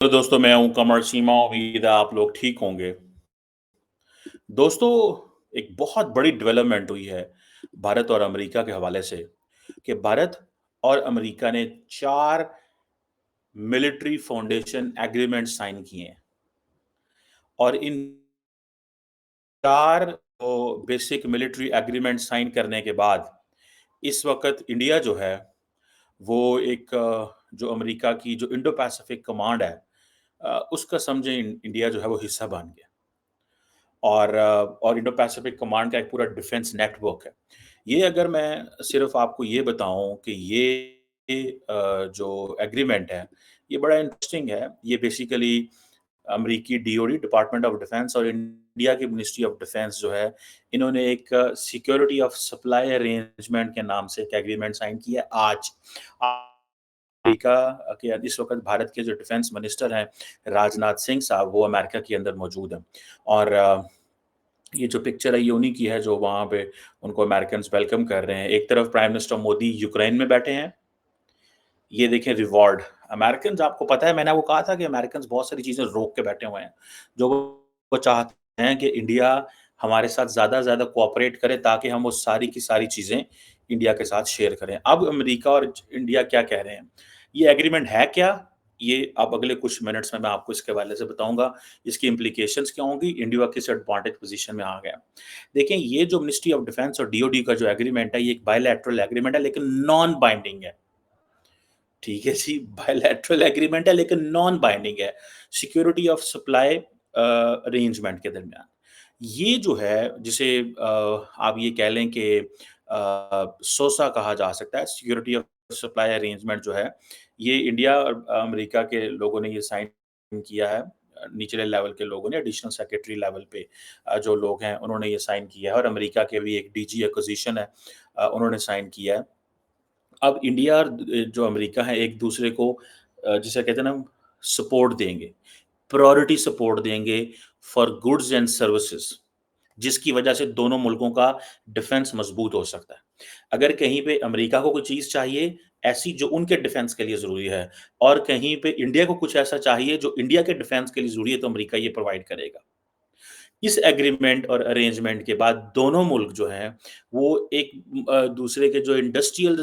तो दोस्तों मैं हूँ कमर सीमा, उम्मीद है आप लोग ठीक होंगे। दोस्तों, एक बहुत बड़ी डेवलपमेंट हुई है भारत और अमेरिका के हवाले से कि भारत और अमेरिका ने 4 मिलिट्री फाउंडेशन एग्रीमेंट साइन किए हैं और इन 4 बेसिक मिलिट्री एग्रीमेंट साइन करने के बाद इस वक़्त इंडिया जो है वो एक जो अमेरिका की जो इंडो पैसिफिक कमांड है उसका समझें इंडिया जो है वो हिस्सा बन गया। और इंडो पैसिफिक कमांड का एक पूरा डिफेंस नेटवर्क है। ये अगर मैं सिर्फ़ आपको ये बताऊँ कि जो एग्रीमेंट है, ये बड़ा इंटरेस्टिंग है। ये बेसिकली अमेरिकी डीओडी डिपार्टमेंट ऑफ डिफेंस और इंडिया की मिनिस्ट्री ऑफ डिफेंस जो है, इन्होंने एक सिक्योरिटी ऑफ सप्लाई अरेंजमेंट के नाम से एक एग्रीमेंट साइन किया है आज। अमेरिका के इस वक़्त भारत के जो डिफेंस मिनिस्टर हैं, राजनाथ सिंह साहब, वो अमेरिका के अंदर मौजूद हैं और ये जो पिक्चर है ये उन्हीं की है जो वहाँ पे उनको अमेरिकन्स वेलकम कर रहे हैं। एक तरफ प्राइम मिनिस्टर मोदी यूक्रेन में बैठे हैं, ये देखें रिवॉर्ड। अमेरिकन्स आपको पता है मैंने आपको कहा था कि अमेरिकन्स बहुत सारी चीज़ें रोक के बैठे हुए हैं, जो वो चाहते हैं कि इंडिया हमारे साथ ज़्यादा से ज़्यादा कोऑपरेट करे ताकि हम वो सारी की सारी चीज़ें इंडिया के साथ शेयर करें। अब अमेरिका और इंडिया क्या कह रहे हैं? ये एग्रीमेंट है क्या? ये अब अगले कुछ मिनट्स में मैं आपको इसके हवाले से बताऊँगा। इसकी इम्प्लीकेशंस क्या होंगी? इंडिया किस एडवांटेज पोज़ीशन में आ गया। देखें ये जो मिनिस्ट्री ऑफ डिफेंस और डीओडी का जो एग्रीमेंट है, ये एक बायलैटरल एग्रीमेंट है लेकिन नॉन बाइंडिंग है। ठीक है जी, बायलैटरल एग्रीमेंट है लेकिन नॉन बाइंडिंग है, सिक्योरिटी ऑफ सप्लाई अरेंजमेंट के दरमियान। ये जो है जिसे आप ये कह लें कि सोसा कहा जा सकता है, सिक्योरिटी ऑफ सप्लाई अरेंजमेंट जो है, ये इंडिया और अमेरिका के लोगों ने ये साइन किया है। निचले लेवल के लोगों ने एडिशनल सेक्रेटरी लेवल पे जो लोग हैं उन्होंने ये साइन किया है और अमेरिका के भी एक डीजी एक्विजिशन है, उन्होंने साइन किया है। अब इंडिया और जो अमेरिका है एक-दूसरे को जिसे कहते हैं ना सपोर्ट देंगे, प्रायोरिटी सपोर्ट देंगे फॉर गुड्स एंड सर्विसेज़, जिसकी वजह से दोनों मुल्कों का डिफेंस मज़बूत हो सकता है। अगर कहीं पे अमेरिका को कोई चीज़ चाहिए, ऐसी जो उनके डिफेंस के लिए ज़रूरी है और कहीं पे इंडिया को कुछ ऐसा चाहिए जो इंडिया के डिफेंस के लिए ज़रूरी है, तो अमेरिका ये प्रोवाइड करेगा। इस एग्रीमेंट और अरेंजमेंट के बाद दोनों मुल्क जो हैं, वो एक दूसरे के जो इंडस्ट्रियल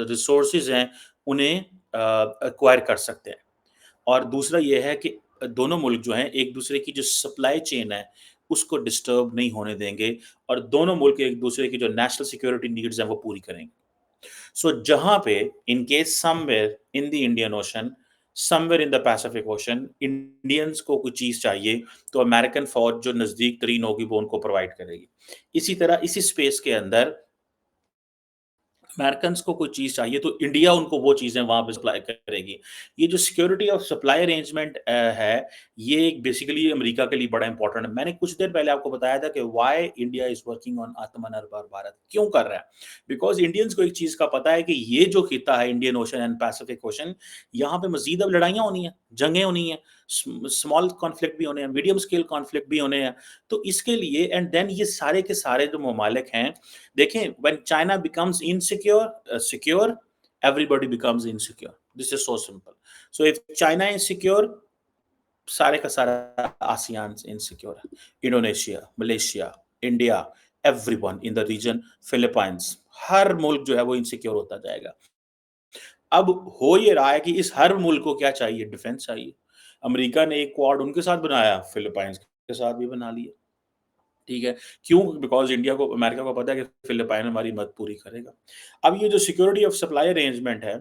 रिसोर्सेज़ हैं, उन्हें एक्वायर कर सकते हैं। और दूसरा ये है कि दोनों मुल्क जो हैं, एक-दूसरे की जो सप्लाई चेन है, उसको डिस्टर्ब नहीं होने देंगे और दोनों मुल्क एक-दूसरे की जो नेशनल सिक्योरिटी नीड्स हैं, वो पूरी करेंगे। सो जहाँ पे in case somewhere in the Indian ocean, somewhere in the Pacific ocean Indians को कुछ चीज़ चाहिए, तो अमेरिकन फ़ौज जो नज़दीक तरीन होगी, वो उनको प्रोवाइड करेगी। इसी तरह इसी स्पेस के अंदर अमेरिकन्स को कोई चीज़ चाहिए तो इंडिया उनको वो चीज़ें वहाँ पे सप्लाई करेगी। ये जो सिक्योरिटी ऑफ सप्लाई अरेंजमेंट है, ये एक बेसिकली अमेरिका के लिए बड़ा इम्पोर्टेंट है। मैंने कुछ देर पहले आपको बताया था कि why India is working on आत्मनिर्भर भारत, क्यों कर रहा है? बिकॉज़ इंडियंस को एक चीज़ का पता है कि ये जो खित्ता है Indian ocean and Pacific ocean, यहाँ पे मज़ीद अब लड़ाइयाँ होनी हैं, जंगें होनी हैं, स्मॉल कॉन्फ्लिक्ट भी होने हैं, मीडियम स्केल कॉन्फ्लिक्ट भी होने हैं। तो इसके लिए एंड देन ये सारे के सारे जो ममालिक हैं, देखें when China becomes insecure secure, everybody becomes insecure. This is so simple. So if China is secure, सारे का सारा आसियान इनसिक्योर है। Indonesia, Malaysia, India, everyone in the region, Philippines, हर मुल्क जो है वो इनसिक्योर होता जाएगा। अब हो ये रहा है कि इस हर मुल्क को क्या चाहिए? डिफेंस चाहिए। अमेरिका ने एक क्वाड उनके साथ बनाया, फिलीपींस के साथ भी बना लिया। ठीक है। क्यों? बिकॉज़ इंडिया को अमेरिका को पता है कि फिलिपाइन हमारी मदद पूरी करेगा। अब ये जो सिक्योरिटी ऑफ सप्लाई अरेंजमेंट है,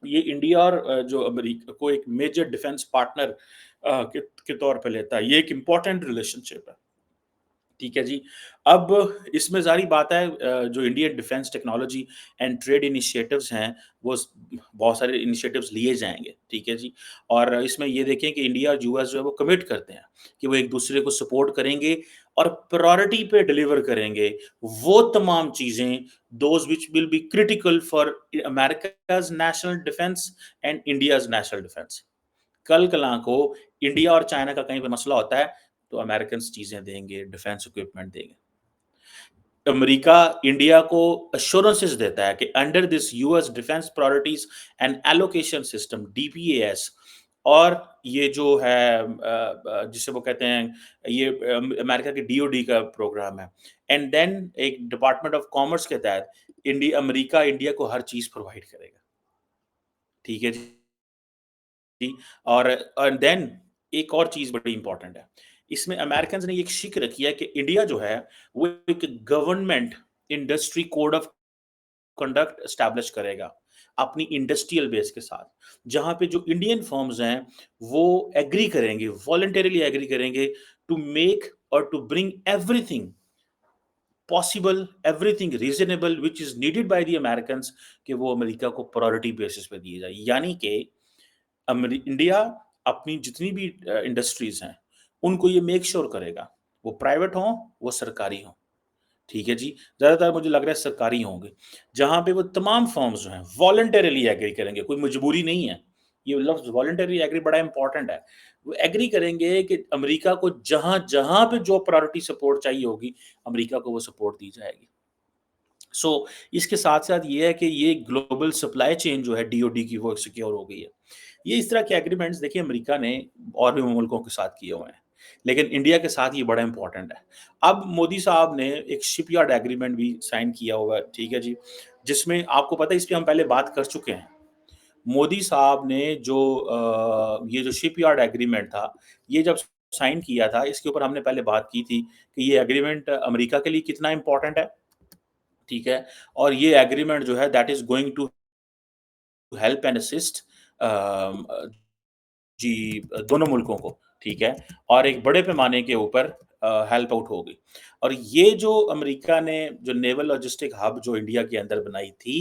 ये इंडिया और जो अमेरिका को एक मेजर डिफेंस पार्टनर के तौर पे लेता है। ये एक इम्पोर्टेंट रिलेशनशिप है। ठीक है जी। अब इसमें ज़ाहिर बात है जो Indian defence technology and trade initiatives हैं, वो स बहुत सारे इनिशिएटिव्स लिए जाएँगे, ठीक है जी। और इसमें ये देखें कि इंडिया और यूएस जो है वो कमिट करते हैं कि वो एक-दूसरे को सपोर्ट करेंगे और प्रायोरिटी पे डिलीवर करेंगे वो तमाम चीज़ें those which will be critical for America's national defence and India's national defence. कल-कलां को इंडिया और चाइना का कहीं पे मसला होता है, तो अमेरिकन्स चीज़ें देंगे, डिफेंस इक्विपमेंट देंगे। अमेरिका इंडिया को एश्योरेंसेस देता है कि under this US defence priorities and allocation system DPAS, और ये जो है जिसे वो कहते हैं ये अमेरिका की डीओडी का प्रोग्राम है। एंड देन एक डिपार्टमेंट ऑफ कॉमर्स के तहत अमेरिका इंडिया को हर चीज़ प्रोवाइड करेगा। ठीक है जी। और देन एक और चीज़ बड़ी इम्पोर्टेंट है। इसमें अमेरिकन्स ने एक शिक रखी है कि इंडिया जो है वो एक government industry code of conduct establish करेगा, अपनी इंडस्ट्रियल बेस के साथ। जहाँ पे जो इंडियन फर्म्स हैं, वो एग्री करेंगे, वॉलंटरीली एग्री करेंगे टू मेक और to bring everything possible, everything reasonable which is needed by the Americans कि वो अमेरिका को प्रायोरिटी बेसिस पे दिए जाए। यानी कि इंडिया अपनी जितनी भी इंडस्ट्रीज़ हैं, उनको ये मेक श्योर करेगा, वो प्राइवेट हों, वो सरकारी हों। ठीक है जी, ज़्यादातर मुझे लग रहा है सरकारी होंगे, जहाँ पे वो तमाम फर्म्स जो हैं वॉलंटरीली एग्री करेंगे, कोई मजबूरी नहीं है। ये लफ्ज़ वॉलंटरी एग्री बड़ा इम्पोर्टेंट है। वो एग्री करेंगे कि अमेरिका को जहाँ-जहाँ पे जो प्रायोरिटी सपोर्ट चाहिए होगी, अमेरिका को वो सपोर्ट दी जाएगी। इसके साथ-साथ ये है कि ये ग्लोबल सप्लाई चेन जो है डीओडी की वो सिक्योर हो गई है। ये इस तरह के एग्रीमेंट्स देखिए अमेरिका ने और भी मुल्कों के साथ किए हुए हैं, लेकिन इंडिया के साथ ये बड़ा इम्पोर्टेंट है। अब मोदी साहब ने एक शिपयार्ड एग्रीमेंट भी साइन किया हुआ है, ठीक है जी, जिसमें आपको पता है इस पे हम पहले बात कर चुके हैं। मोदी साहब ने जो ये जो शिपयार्ड एग्रीमेंट था, ये जब साइन किया था, इसके ऊपर हमने पहले बात की थी कि ये एग्रीमेंट अमेरिका के लिए कितना इम्पोर्टेंट है, ठीक है? और ये एग्रीमेंट जो है that is going to help and assist um, जी दोनों मुल्कों को, ठीक है? और एक बड़े पैमाने के ऊपर हेल्प आउट होगी। और ये जो अमेरिका ने जो नेवल लॉजिस्टिक हब जो इंडिया के अंदर बनाई थी,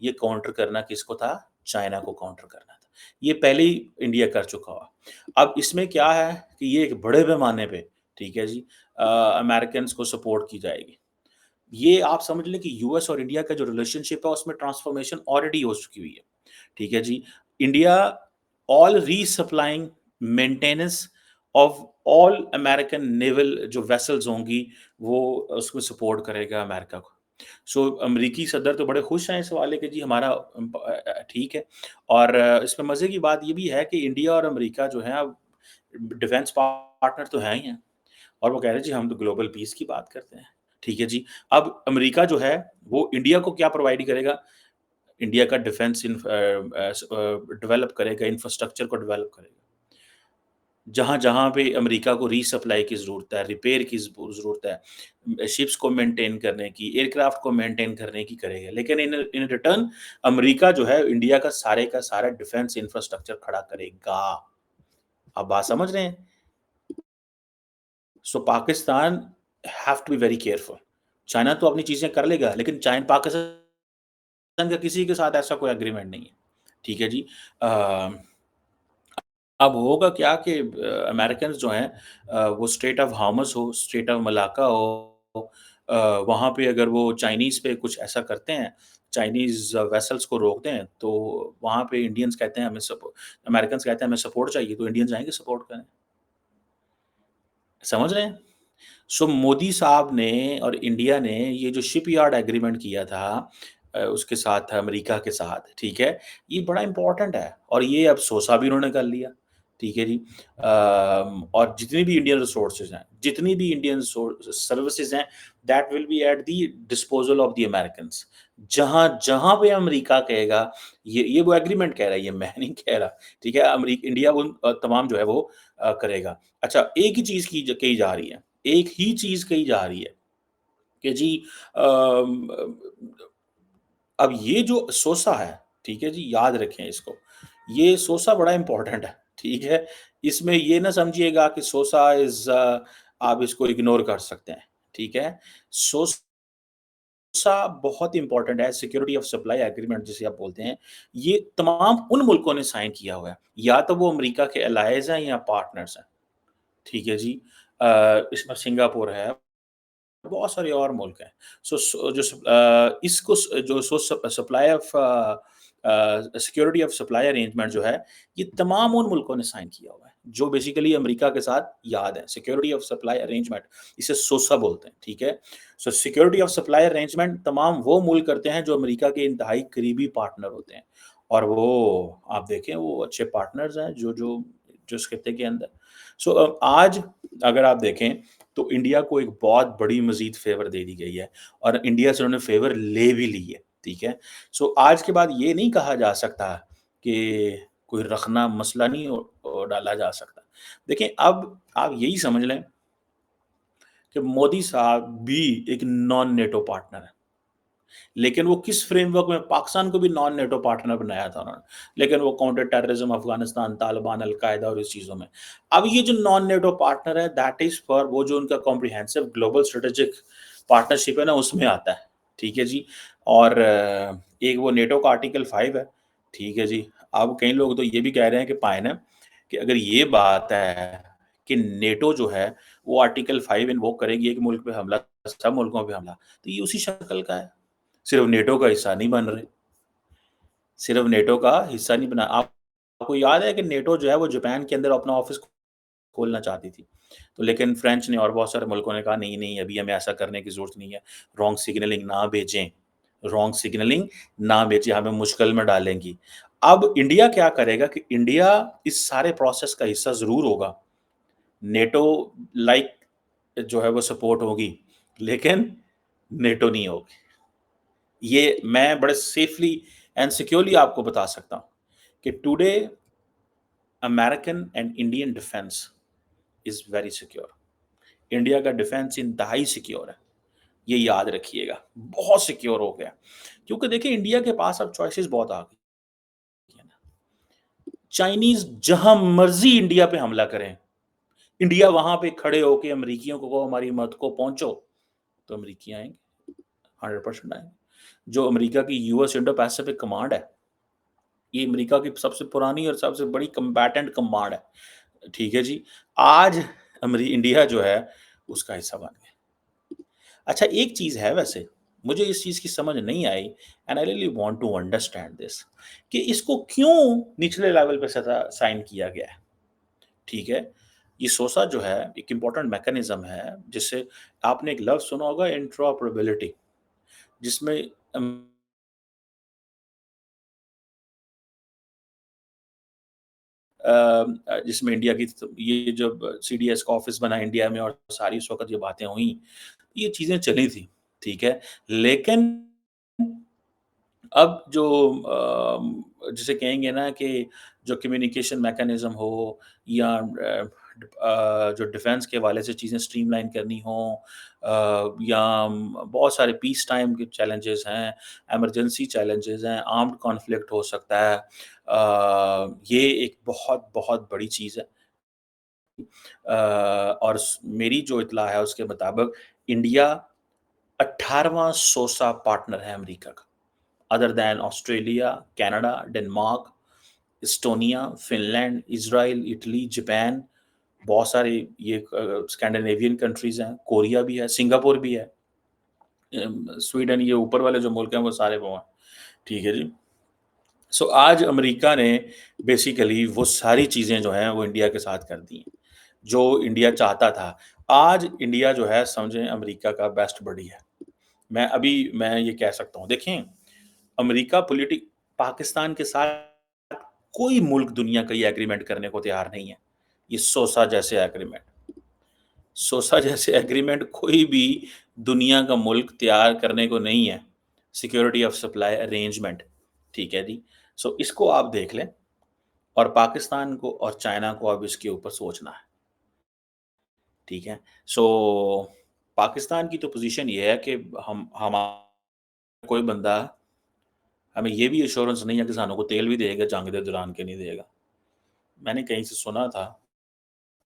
ये काउंटर करना किसको था? चाइना को काउंटर करना था। ये पहले ही इंडिया कर चुका हुआ। अब इसमें क्या है कि ये एक बड़े पैमाने पे, ठीक है जी, अमेरिकन्स को सपोर्ट की जाएगी। ये आप समझ लें कि यूएस और इंडिया का जो रिलेशनशिप है उसमें ट्रांसफॉर्मेशन ऑलरेडी हो चुकी हुई है। ठीक है जी। India all resupplying maintenance of all American naval जो वेसल्स होंगी वो उसमें सपोर्ट करेगा अमेरिका को। अमेरिकी सदर तो बड़े खुश हैं इस वाले कि जी हमारा ठीक है। और इसमें मज़े की बात ये भी है कि इंडिया और अमेरिका जो है अब डिफेंस पार्टनर तो हैं ही हैं। और वो कह रहे हैं जी हम तो ग्लोबल पीस की बात करते हैं। ठीक है जी। अब अमेरिका जो है वो इंडिया को क्या प्रोवाइड करेगा? इंडिया का डेवलप करेगा, इंफ्रास्ट्रक्चर को डेवलप करेगा। जहाँ-जहाँ पे अमेरिका को रीसप्लाई की ज़रूरत है, रिपेयर की ज़रूरत है, शिप्स को मेंटेन करने की, एयरक्राफ्ट को मेंटेन करने की करेगा। लेकिन इन इन रिटर्न अमेरिका जो है इंडिया का सारा डिफेंस इंफ्रास्ट्रक्चर खड़ा करेगा। आप बात समझ रहे हैं? Pakistan have to be very careful. China तो अपनी चीज़ें कर लेगा, लेकिन पाकिस्तान का किसी के साथ ऐसा कोई एग्रीमेंट नहीं है। ठीक है जी। अ, अब होगा क्या कि अमेरिकन्स जो हैं वो स्ट्रेट ऑफ हार्मस हो, स्ट्रेट ऑफ मलाक्का हो, अ, वहाँ पे अगर वो चाइनीज़ पे कुछ ऐसा करते हैं, चाइनीज़ वेसल्स को रोकते हैं, तो वहाँ पे इंडियंस कहते हैं हमें अमेरिकन्स कहते हैं हमें सपोर्ट चाहिए, तो इंडियंस जाएँगे सपोर्ट करने। समझ रहे हैं? मोदी साहब ने और इंडिया ने ये जो शिपयार्ड एग्रीमेंट किया था उसके साथ अमेरिका के साथ, ठीक है? ये बड़ा इम्पोर्टेंट है और ये अब सोसा भी उन्होंने कर लिया, ठीक है जी। और जितनी भी इंडियन रिसोर्सेज़ हैं, जितनी भी इंडियन सर्विसेज़ हैं, that will be at the disposal of the Americans. जहाँ-जहाँ पे अमेरिका कहेगा, ये वो एग्रीमेंट कह रहा है, ये मैं नहीं कह रहा, ठीक है? इंडिया उन तमाम जो है वो करेगा। अच्छा, एक ही चीज़ कही जा रही है, एक ही चीज़ कही जा रही है कि जी अम, अब ये जो सोसा है, ठीक है जी, याद रखें इसको। ये सोसा बड़ा इम्पोर्टेंट है, ठीक है? इसमें ये ना समझिएगा कि सोसा आप इसको इग्नोर कर सकते हैं, ठीक है? सोसा बहुत इम्पोर्टेंट है, सिक्योरिटी ऑफ सप्लाई एग्रीमेंट जिसे आप बोलते हैं। ये तमाम उन मुल्कों ने साइन किया हुआ है, या तो वो अमेरिका के एलाइज़ हैं या पार्टनर्स हैं, ठीक है जी? इसमें सिंगापुर है, बहुत सारे और मुल्क हैं। सो सो जो स अ, इसको स जो सो supply of security of supply arrangement जो है, ये तमाम उन मुल्कों ने साइन किया हुआ है, जो बेसिकली अमेरिका के साथ याद है। सिक्योरिटी ऑफ सप्लाई अरेंजमेंट, इसे सोसा बोलते हैं, ठीक है? सिक्योरिटी ऑफ सप्लाई अरेंजमेंट तमाम वो मुल्क करते हैं, जो अमेरिका के इंतहाई करीबी पार्टनर होते हैं। और वो आप देखें वो अच्छे पार्टनर्स हैं जो जो जो इस खित्ते के अंदर। सो आज अगर आप देखें तो इंडिया को एक बहुत बड़ी मज़ीद फ़ेवर दे दी गई है और इंडिया से उन्होंने फ़ेवर ले भी ली है, ठीक है? सो आज के बाद ये नहीं कहा जा सकता कि कोई रखना मसला नहीं डाला जा सकता। देखिए अब आप यही समझ लें कि मोदी साहब भी एक नॉन नेटो पार्टनर हैं। लेकिन वो किस फ्रेमवर्क में पाकिस्तान को भी नॉन नेटो पार्टनर बनाया था उन्होंने। लेकिन वो counter terrorism, Afghanistan, Taliban, al Qaeda और इस चीज़ों में। अब ये जो नॉन नेटो पार्टनर है दैट इज़ फॉर वो जो उनका कॉम्प्रिहेंसिव ग्लोबल स्ट्रेटेजिक पार्टनरशिप है ना उसमें आता है। ठीक है जी? और एक वो नेटो का आर्टिकल 5 है। ठीक है जी? अब कई लोग तो ये भी कह रहे हैं कि पायन है कि अगर ये बात है कि नेटो जो है वो आर्टिकल 5 इन्वोक करेगी एक मुल्क पे हमला, सब मुल्कों पे हमला, तो ये उसी शक्ल का है। सिर्फ नेटो का हिस्सा नहीं बन रहे, सिर्फ नेटो का हिस्सा नहीं बना आपको याद है कि नेटो जो है वो जापान के अंदर अपना ऑफ़िस खोलना चाहती थी। तो लेकिन फ्रेंच ने और बहुत सारे मुल्कों ने कहा नहीं, नहीं अभी हमें ऐसा करने की ज़रूरत नहीं है, रॉन्ग सिग्नलिंग ना भेजें, हमें मुश्किल में डालेंगी। अब इंडिया क्या करेगा कि इंडिया इस सारे प्रोसेस का हिस्सा ज़रूर होगा, नेटो लाइक जो है वो सपोर्ट होगी, लेकिन नेटो नहीं होगी। ये मैं बड़े सेफली एंड सिक्योरली आपको बता सकता हूँ कि today American and Indian defence is very secure. India का डिफेंस इंतहाई सिक्योर है, ये याद रखिएगा, बहुत सिक्योर हो गया। क्योंकि देखिए इंडिया के पास अब चॉइसेस बहुत आ गई हैं ना। चाइनीज़ जहाँ मर्ज़ी इंडिया पे हमला करें, इंडिया वहाँ पे खड़े होके अमेरिकियों को कहो हमारी मदद को पहुँचो, तो अमेरिकी आएँगे, 100% आएँगे। जो अमेरिका की यूएस इंडो पैसिफिक कमांड है, ये अमेरिका की सबसे पुरानी और सबसे बड़ी कम्बैटेंट कमांड है। ठीक है जी। आज अमरी इंडिया जो है उसका हिस्सा बन गया। अच्छा एक चीज़ है वैसे, मुझे इस चीज़ की समझ नहीं आई and I really want to understand this कि इसको क्यों निचले लेवल पे सदा साइन किया गया है, ठीक है? ये सोसा जो है एक इम्पोर्टेंट मैकेनिज़्म है जिससे आपने एक लफ्ज़ सुना होगा इंटरऑपरेबिलिटी जिसमें अम जिसमें इंडिया की ये जब सीडीएस का ऑफ़िस बना इंडिया में और सारी उस वक़्त ये बातें हुई, ये चीज़ें चली थी, ठीक है? लेकिन अब जो जिसे कहेंगे ना कि जो कम्युनिकेशन मैकेनिज़्म हो या जो डिफेंस के हवाले से चीज़ें स्ट्रीमलाइन करनी हो या बहुत सारे पीस टाइम के चैलेंजेस हैं, इमरजेंसी चैलेंजेस हैं, आर्म्ड कॉन्फ्लिक्ट हो सकता है। ये एक बहुत बहुत बड़ी चीज़ है। और मेरी जो इत्तला है उसके मुताबिक इंडिया 18वां सोसा पार्टनर है अमेरिका का। Other than Australia, Canada, Denmark, Estonia, Finland, Israel, Italy, Japan, बहुत सारे ये स्कैंडिनेवियन कंट्रीज़ हैं, कोरिया भी है, सिंगापुर भी है, स्वीडन ये ऊपर वाले जो मुल्क हैं वो सारे वो हैं। ठीक है जी। सो आज अमेरिका ने बेसिकली वो सारी चीज़ें जो हैं वो इंडिया के साथ कर दी हैं, जो इंडिया चाहता था। आज इंडिया जो है समझें अमेरिका का बेस्ट बडी है। मैं ये कह सकता हूँ। देखें अमेरिका पाकिस्तान के साथ कोई मुल्क दुनिया का ये एग्रीमेंट करने को तैयार नहीं है। ये सोसा जैसे एग्रीमेंट कोई भी दुनिया का मुल्क तैयार करने को नहीं है। सिक्योरिटी ऑफ सप्लाई अरेंजमेंट, ठीक है जी। सो इसको आप देख लें और पाकिस्तान को और चाइना को अब इसके ऊपर सोचना है, ठीक है। सो पाकिस्तान की तो पोज़ीशन ये है कि हमा कोई बंदा हमें ये भी एश्योरेंस नहीं है कि सानू को तेल भी देगा जंग दे दौरान के नहीं देगा। मैंने कहीं से सुना था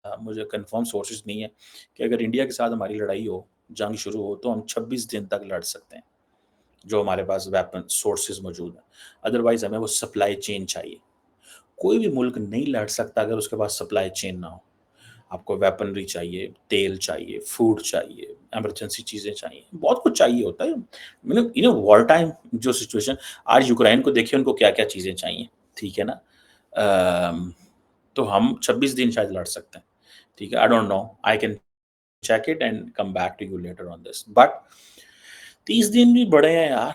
मुझे कन्फर्म सोर्सेज़ नहीं है कि अगर इंडिया के साथ हमारी लड़ाई हो, जंग शुरू हो तो हम 26 दिन तक लड़ सकते हैं, जो हमारे पास वेपन सोर्सेज़ मौजूद हैं। अदरवाइज़ हमें वो सप्लाई चेन चाहिए। कोई भी मुल्क नहीं लड़ सकता अगर उसके पास सप्लाई चेन ना हो। आपको वेपनरी चाहिए, तेल चाहिए, फूड चाहिए, इमरजेंसी चीज़ें चाहिए, बहुत कुछ चाहिए होता है। मतलब वॉर टाइम जो सिचुएशन आज यूक्रेन को देखिए उनको क्या-क्या चीज़ें चाहिए, ठीक है ना? अम, तो हम 26 दिन शायद लड़ सकते हैं, ठीक है? I don't know, I can check it and come back to you later on this but 30 दिन भी बड़े हैं यार,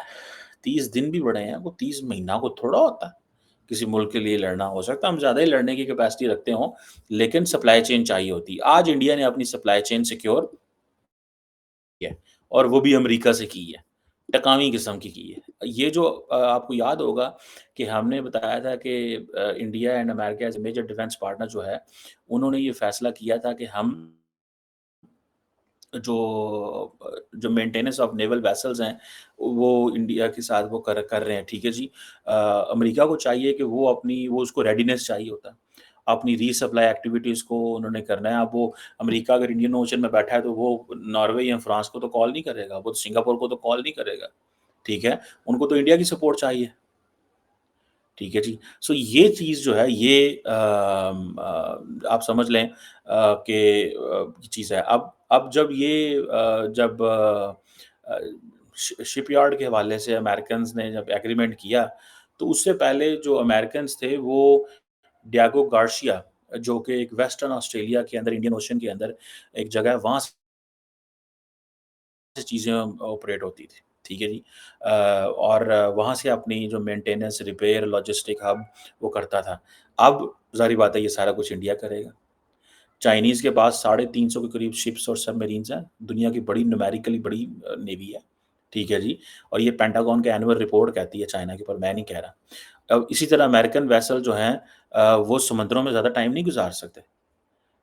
30 दिन भी बड़े हैं, वो 30 महीना को थोड़ा होता है। किसी मुल्क के लिए लड़ना, हो सकता है हम ज़्यादा ही लड़ने की कैपेसिटी रखते हों, लेकिन सप्लाई चेन चाहिए होती है। आज इंडिया ने अपनी सप्लाई चेन सिक्योर की है और वो भी अमेरिका से की है, टकावी किस्म की है। ये जो आपको याद होगा कि हमने बताया था कि India and America as a major defence partner जो है, उन्होंने ये फैसला किया था कि हम जो मेंटेनेंस ऑफ नेवल वेसल्स हैं, वो इंडिया के साथ वो कर कर रहे हैं, ठीक है जी। अमेरिका को चाहिए कि वो उसको रेडीनेस चाहिए होता है। अपनी रीसप्लाई एक्टिविटीज़ को उन्होंने करना है। अब वो अमेरिका अगर इंडियन ओशन में बैठा है, तो वो नॉर्वे या फ्रांस को तो कॉल नहीं करेगा, वो सिंगापुर को तो कॉल नहीं करेगा, ठीक है? उनको तो इंडिया की सपोर्ट चाहिए। ठीक है जी। सो ये चीज़ जो है ये आप समझ लें ये चीज़ है। अब जब ये जब शिपयार्ड के हवाले से अमेरिकन्स ने जब एग्रीमेंट किया, तो उससे पहले जो अमेरिकन्स थे वो डियागो गार्सिया जो कि एक वेस्टर्न ऑस्ट्रेलिया के अंदर इंडियन ओशन के अंदर एक जगह है, वहाँ से चीज़ें ऑपरेट होती थी, ठीक है जी। और वहाँ से अपनी जो मेंटेनेंस, रिपेयर, लॉजिस्टिक हब वो करता था। अब ज़ाहिर बात है ये सारा कुछ इंडिया करेगा। चाइनीज़ के पास 350 के करीब शिप्स और सबमरीन्स हैं, दुनिया की बड़ी न्यूमेरिकली बड़ी नेवी है, ठीक है जी। और ये पेंटागन की एनुअल रिपोर्ट कहती है चाइना के ऊपर, मैं नहीं कह रहा। अब इसी तरह अमेरिकन वेसल जो हैं वो समुद्रों में ज़्यादा टाइम नहीं गुज़ार सकते।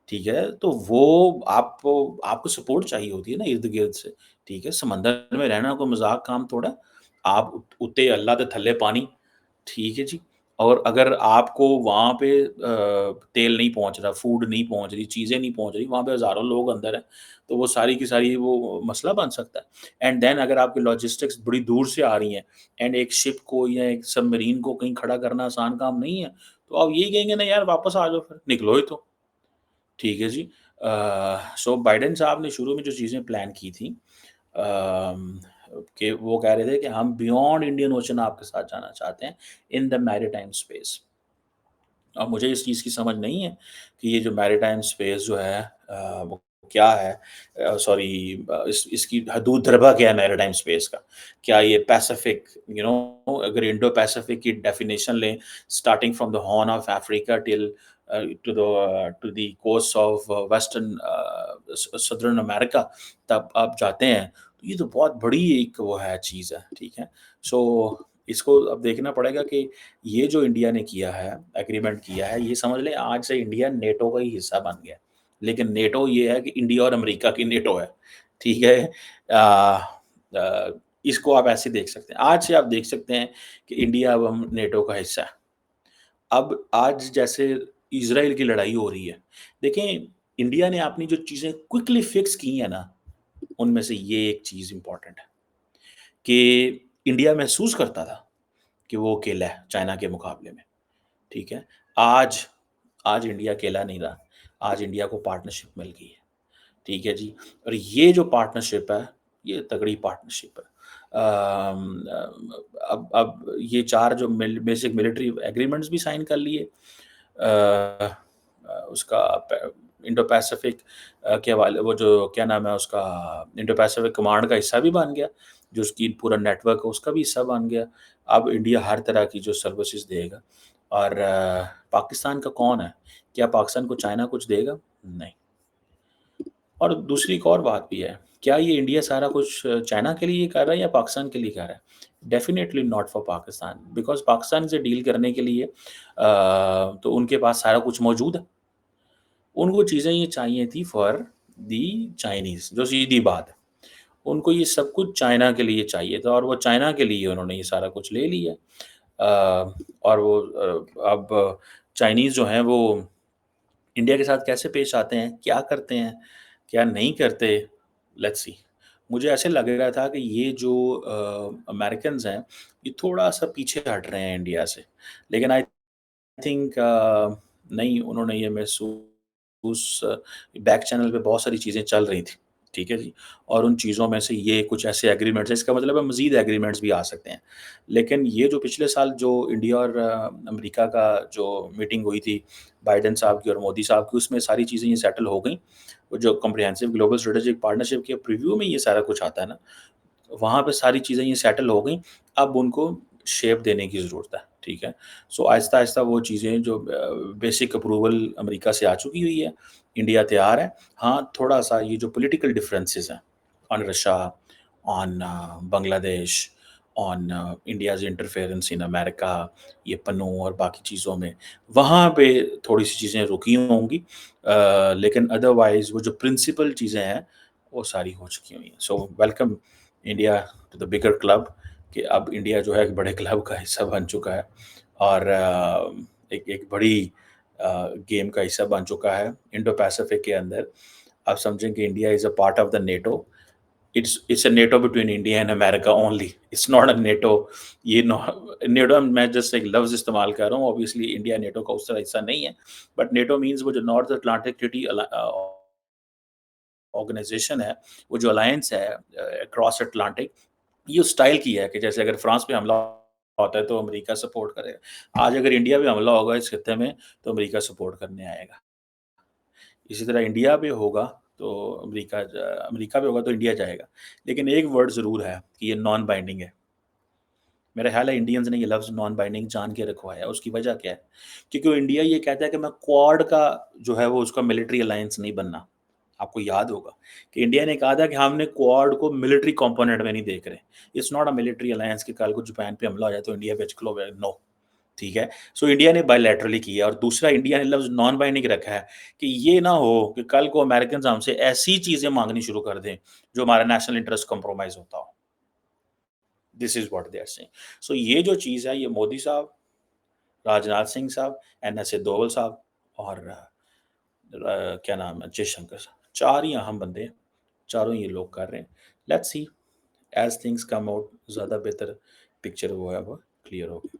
ठीक है? तो वो आपको आपको सपोर्ट चाहिए होती है ना इर्द-गिर्द से, ठीक है? समंदर में रहना कोई मज़ाक काम थोड़ा है। आप उत्ते अल्लाह दे थल्ले पानी, ठीक है जी? और अगर आपको वहाँ पे तेल नहीं पहुँच रहा, फूड नहीं पहुँच रही, चीज़ें नहीं पहुँच रही, वहाँ पे हज़ारों लोग अंदर हैं, तो वो सारी की सारी वो मसला बन सकता है। एंड देन अगर आपकी लॉजिस्टिक्स बड़ी दूर से आ रही हैं एंड एक शिप को या एक सबमरीन को कहीं खड़ा करना आसान काम नहीं है, तो आप यही कहेंगे ना यार वापस आ जाओ फिर, निकलो ही तो। ठीक है जी। सो बाइडेन साहब ने शुरू में जो चीज़ें प्लान की थी अम, कि वो कह रहे थे कि हम बियॉन्ड इंडियन ओशन आपके साथ जाना चाहते हैं इन द मैरीटाइम स्पेस। अब मुझे इस चीज़ की समझ नहीं है कि ये जो मैरीटाइम स्पेस जो है वो क्या है सॉरी इसकी हदूद-दर्बा क्या है मैरीटाइम स्पेस का? क्या ये पैसिफ़िक अगर इंडो पैसिफ़िक की डेफ़िनेशन लें starting from the horn of Africa till to the coast of western southern America तब आप जाते हैं, तो ये तो बहुत बड़ी एक वो है चीज़ है, ठीक है? सो इसको अब देखना पड़ेगा कि ये जो इंडिया ने किया है, एग्रीमेंट किया है, ये समझ लें आज से इंडिया नेटो का ही हिस्सा बन गया। लेकिन नेटो ये है कि इंडिया और अमेरिका की नेटो है, ठीक है? इसको आप ऐसे देख सकते हैं। आज से आप देख सकते हैं कि इंडिया अब हम नेटो का हिस्सा है। अब आज जैसे इज़राइल की लड़ाई हो रही है, देखें इंडिया ने अपनी जो चीज़ें क्विकली फिक्स की हैं ना, उनमें से ये एक चीज़ इम्पोर्टेंट है कि इंडिया महसूस करता था कि वो अकेला है चाइना के मुकाबले में। ठीक है? आज आज इंडिया अकेला नहीं रहा, आज इंडिया को पार्टनरशिप मिल गई है, ठीक है जी? और ये जो पार्टनरशिप है, ये तगड़ी पार्टनरशिप है। अब ये 4 जो बेसिक मिलिट्री एग्रीमेंट्स भी साइन कर लिए। उसका प इंडो पैसिफिक के हवाले वो जो क्या नाम है उसका इंडो पैसिफिक कमांड का हिस्सा भी बन गया, जो उसकी पूरा नेटवर्क है उसका भी हिस्सा बन गया। अब इंडिया हर तरह की जो सर्विसेज़ देगा और पाकिस्तान का कौन है? क्या पाकिस्तान को चाइना कुछ देगा? नहीं। और दूसरी एक और बात भी है, क्या ये इंडिया सारा कुछ चाइना के लिए कर रहा है या पाकिस्तान के लिए कर रहा है? Definitely not for Pakistan because Pakistan से डील करने के लिए तो उनके पास सारा कुछ मौजूद है। उनको चीज़ें ये चाहिए थी फॉर दी चाइनीज़ जो सीधी बात है। उनको ये सब कुछ चाइना के लिए चाहिए था और वो चाइना के लिए उन्होंने ये सारा कुछ ले लिया। और वो अब चाइनीज़ जो हैं वो इंडिया के साथ कैसे पेश आते हैं, क्या करते हैं, क्या नहीं करते, लेट्स सी। मुझे ऐसे लग रहा था कि ये जो अमेरिकन्स हैं, ये थोड़ा-सा पीछे हट रहे हैं इंडिया से। लेकिन आई थिंक नहीं उन्होंने ये महसूस बैक चैनल पे बहुत सारी चीज़ें चल रही थी, ठीक है जी? और उन चीज़ों में से ये कुछ ऐसे एग्रीमेंट्स हैं, इसका मतलब है मज़ीद एग्रीमेंट्स भी आ सकते हैं। लेकिन ये जो पिछले साल जो इंडिया और अमेरिका का जो मीटिंग हुई थी, बाइडेन साहब की और मोदी साहब की, उसमें सारी चीज़ें ये सेटल हो गईं। वो जो कॉम्प्रिहेंसिव ग्लोबल स्ट्रेटेजिक पार्टनरशिप के प्रीव्यू में ये सारा कुछ आता है ना, वहाँ पे सारी चीज़ें ये सेटल हो गईं। अब उनको शेप देने की ज़रूरत है, ठीक है? सो आहिस्ता-आहिस्ता वो चीज़ें जो बेसिक अप्रूवल अमेरिका से आ चुकी हुई है, इंडिया तैयार है। हाँ, थोड़ा-सा ये जो पॉलिटिकल डिफरेंसेस हैं on Russia, on Bangladesh, on India's interference in America, ये पन्नू और बाकी चीज़ों में, वहाँ पे थोड़ी-सी चीज़ें रुकी होंगी। लेकिन अदरवाइज़ वो जो प्रिंसिपल चीज़ें हैं, वो सारी हो चुकी हुई हैं। So welcome India to the bigger club कि अब इंडिया जो है एक बड़े क्लब का हिस्सा बन चुका है और एक एक बड़ी गेम का हिस्सा बन चुका है इंडो पैसिफिक के अंदर। आप समझें कि India is a part of the NATO. It's a NATO between India and America only. It's not a NATO. ये नो नेटो मैं जस्ट एक लफ्ज़ इस्तेमाल कर रहा हूँ। ऑब्वियसली इंडिया नेटो का उस तरह हिस्सा नहीं है। बट नेटो मीन्स वो जो नॉर्थ अटलांटिक ट्रीटी ऑर्गेनाइज़ेशन है, वो जो अलायंस है अक्रॉस अटलांटिक, ये उस स्टाइल की है कि जैसे अगर फ्रांस पे हमला होता है तो अमेरिका सपोर्ट करेगा। आज अगर इंडिया पे हमला होगा इस खित्ते में तो अमेरिका सपोर्ट करने आएगा। इसी तरह इंडिया पे होगा तो अमेरिका पे होगा तो इंडिया जाएगा। लेकिन एक वर्ड ज़रूर है कि ये नॉन बाइंडिंग है। मेरा ख़्याल है इंडियंस ने ये लफ्ज़ नॉन बाइंडिंग जान के रखवाया है। उसकी वजह क्या है? क्योंकि वो इंडिया ये कहता है कि मैं क्वाड का जो है वो उसका मिलिट्री अलायंस नहीं बनना। आपको याद होगा कि इंडिया ने कहा था कि हमने क्वाड को मिलिट्री कंपोनेंट में नहीं देख रहे। It's not a military alliance कि कल को जापान पे हमला हो जाए तो इंडिया बेच खलोगे, नो। ठीक है? सो इंडिया ने बायलैटरली किया और दूसरा इंडिया ने लफ्ज़ नॉन बाइंडिंग रखा है कि ये ना हो कि कल को अमेरिकन्स हमसे ऐसी चीज़ें माँगनी शुरू कर दें, जो हमारा नेशनल इंटरेस्ट कॉम्प्रोमाइज़ होता हो। This is what they are saying. So ये जो चीज़ है ये मोदी साहब, राजनाथ सिंह साहब, एनएसए दोवल साहब और क्या नाम है जयशंकर साहब, 4 ही अहम बंदे हैं, चारों ये लोग कर रहे हैं। Let's see as things come out ज़्यादा बेहतर पिक्चर वो है वो क्लियर होगी।